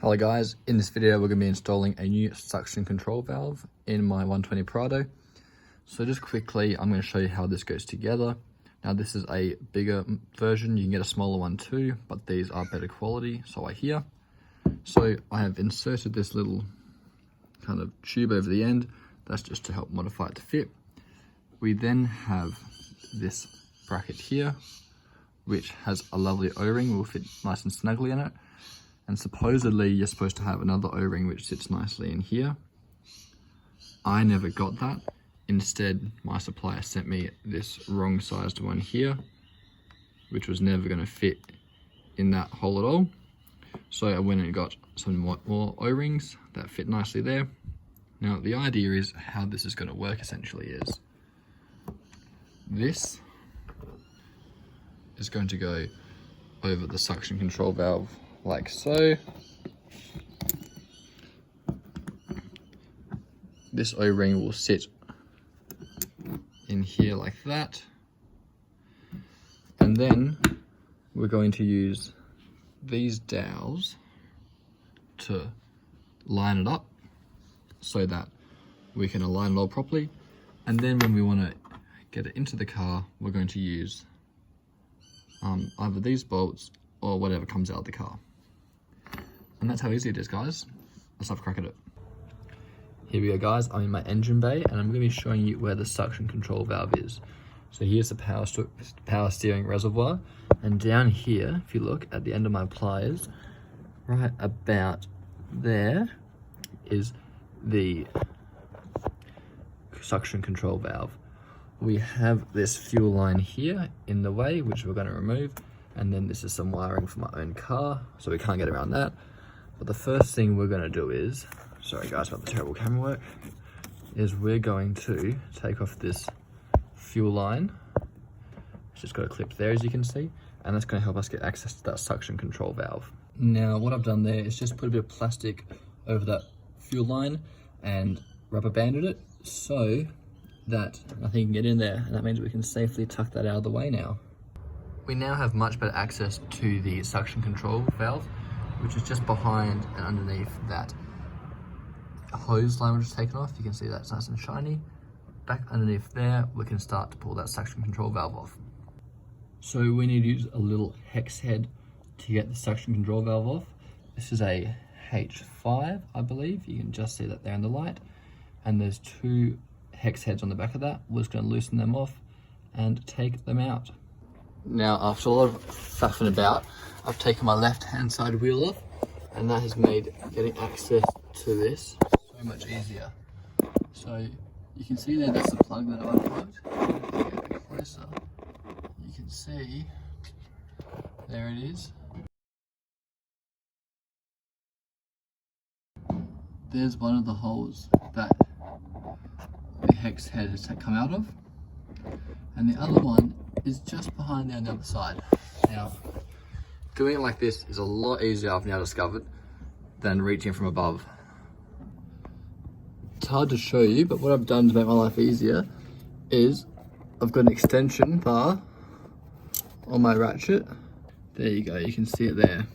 Hello guys, in this video we're going to be installing a new suction control valve in my 120 Prado. So just quickly, I'm going to show you how this goes together. Now this is a bigger version, you can get a smaller one too, but these are better quality, so I hear. So I have inserted this little kind of tube over the end, that's just to help modify it to fit. We then have this bracket here, which has a lovely O-ring, will fit nice and snugly in it. And supposedly you're supposed to have another O-ring which sits nicely in here. I never got that. Instead, my supplier sent me this wrong sized one here, which was never going to fit in that hole at all. So I went and got some more O-rings that fit nicely there. Now the idea is how this is going to work essentially is this is going to go over the suction control valve like so. This O-ring will sit in here like that. And then we're going to use these dowels to line it up so that we can align it all properly. And then when we want to get it into the car, we're going to use either these bolts or whatever comes out of the car. And that's how easy it is, guys. Let's have a crack at it. Here we go, guys. I'm in my engine bay and I'm going to be showing you where the suction control valve is. So here's the power steering reservoir, and down here, if you look at the end of my pliers, right about there is the suction control valve. We have this fuel line here in the way, which we're going to remove, and then this is some wiring for my own car, so we can't get around that. But the first thing we're going to do is, sorry guys about the terrible camera work, is we're going to take off this fuel line. It's just got a clip there, as you can see, and that's going to help us get access to that suction control valve. Now what I've done there is just put a bit of plastic over that fuel line and rubber banded it so that nothing can get in there, and that means we can safely tuck that out of the way now. We now have much better access to the suction control valve, which is just behind and underneath that hose line which is taken off. You can see that's nice and shiny. Back underneath there, we can start to pull that suction control valve off. So we need to use a little hex head to get the suction control valve off. This is a H5, I believe. You can just see that there in the light. And there's two hex heads on the back of that. We're just going to loosen them off and take them out. Now, after a lot of faffing about, I've taken my left-hand side wheel off, and that has made getting access to this so much easier. So you can see there, that's the plug that I've unplugged. If you get a bit closer, you can see there it is. There's one of the holes that the hex head has come out of, and the other one is just behind there on the other side. Now, doing it like this is a lot easier, I've now discovered, than reaching from above. It's hard to show you, but what I've done to make my life easier is I've got an extension bar on my ratchet. There you go, you can see it there.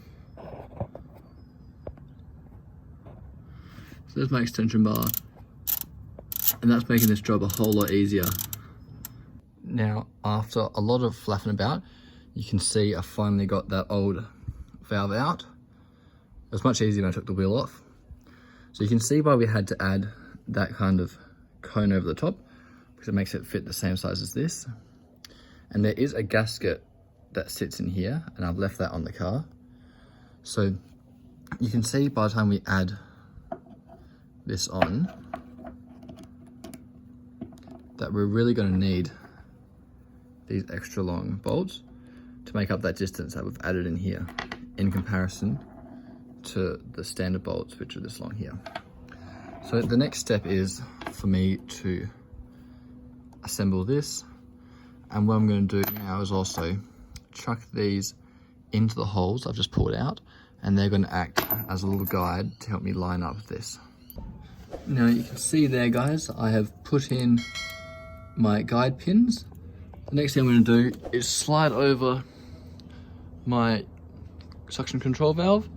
So there's my extension bar, and that's making this job a whole lot easier. Now, after a lot of flapping about, you can see I finally got that old valve out. It was much easier when I took the wheel off. So you can see why we had to add that kind of cone over the top, because it makes it fit the same size as this. And there is a gasket that sits in here, and I've left that on the car. So you can see by the time we add this on, that we're really going to need these extra long bolts to make up that distance that we've added in here in comparison to the standard bolts, which are this long here. So the next step is for me to assemble this, and what I'm going to do now is also chuck these into the holes I've just pulled out, and they're going to act as a little guide to help me line up this. Now you can see there, guys, I have put in my guide pins. The next thing I'm going to do is slide over my suction control valve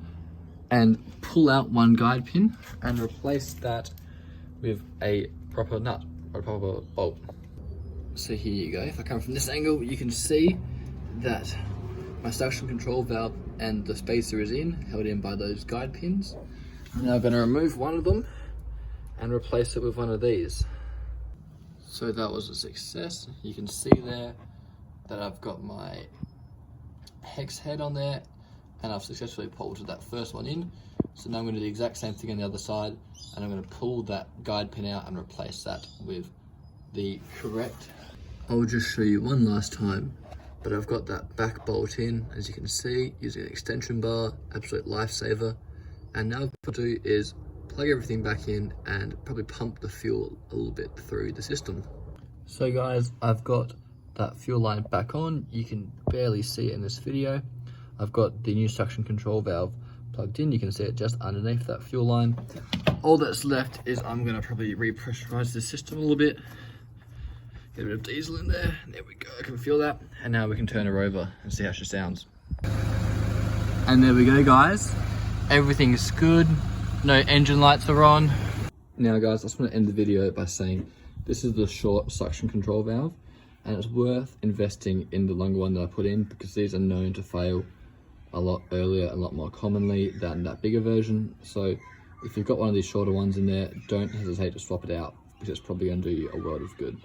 and pull out one guide pin and replace that with a proper nut or a proper bolt. So here you go. If I come from this angle, you can see that my suction control valve and the spacer is held in by those guide pins. Now I'm going to remove one of them and replace it with one of these. So that was a success. You can see there that I've got my hex head on there, and I've successfully bolted that first one in. So now I'm going to do the exact same thing on the other side, and I'm going to pull that guide pin out and replace that with the correct. I'll just show you one last time, but I've got that back bolt in, as you can see, using an extension bar, absolute lifesaver. And now what I'll do is plug everything back in and probably pump the fuel a little bit through the system. So guys, I've got that fuel line back on. You can barely see it in this video. I've got the new suction control valve plugged in. You can see it just underneath that fuel line. All that's left is I'm gonna probably repressurize the system a little bit. Get a bit of diesel in there. There we go, I can feel that. And now we can turn her over and see how she sounds. And there we go guys. Everything's good. No engine lights are on. Now guys, I just want to end the video by saying this is the short suction control valve, and it's worth investing in the longer one that I put in because these are known to fail a lot earlier, a lot more commonly than that bigger version. So if you've got one of these shorter ones in there, don't hesitate to swap it out because it's probably going to do you a world of good.